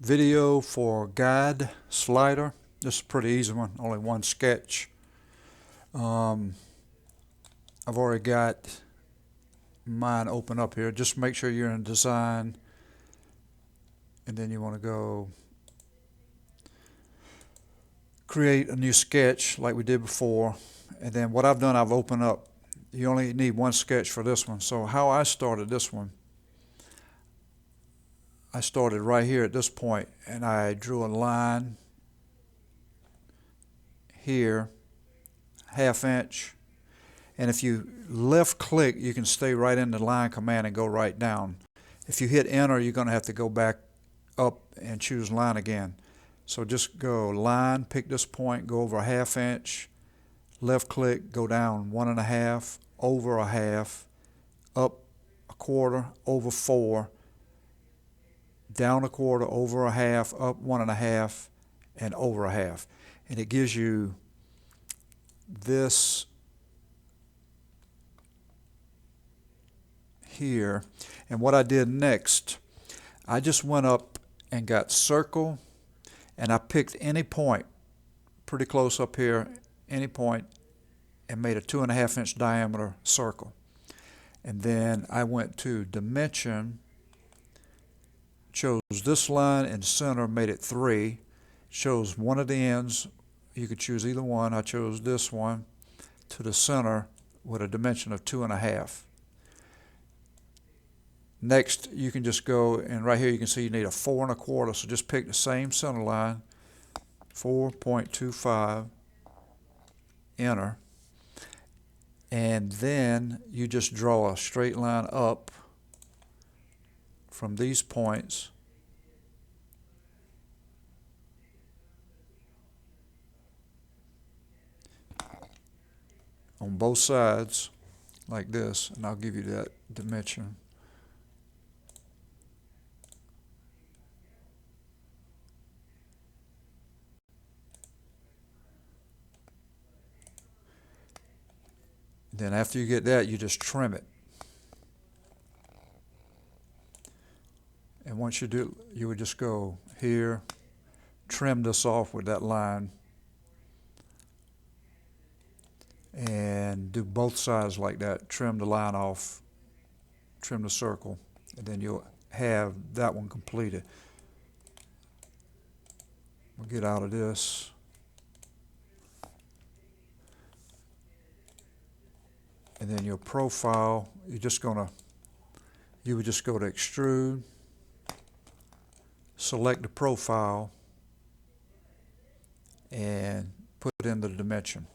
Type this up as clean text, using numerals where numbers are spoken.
video for guide slider. This is a pretty easy one, only one sketch. I've already got mine open up here. Just make sure you're in design, and then you want to go create a new sketch like we did before. And then what I've done, I've opened up. You only need one sketch for this one. So how I started this one, I started right here at this point, and I drew a line here, 1/2 inch. And if you left click, you can stay right in the line command and go right down. If you hit enter, you're going to have to go back up and choose line again. So just go line, pick this point, go over 1/2 inch, left click, go down 1.5, over 1/2, up 1/4, over 4, down 1/4, over 1/2, up 1.5, and over 1/2. And it gives you this here. And what I did next, I just went up and got circle, and I picked any point pretty close up here, any point, and made a 2.5 inch diameter circle. And then I went to dimension, chose this line in center, made it 3, chose one of the ends. You could choose either one. I chose this one to the center with a dimension of 2.5. Next, you can just go, and right here you can see you need a 4.25, so just pick the same center line, 4.25, enter, and then you just draw a straight line up from these points on both sides like this, and I'll give you that dimension. Then after you get that, you just trim it. And once you do, you would just go here, trim this off with that line, and do both sides like that. Trim the line off, trim the circle, and then you'll have that one completed. We'll get out of this. And then your profile, you would just go to extrude, select the profile, and put in the dimension.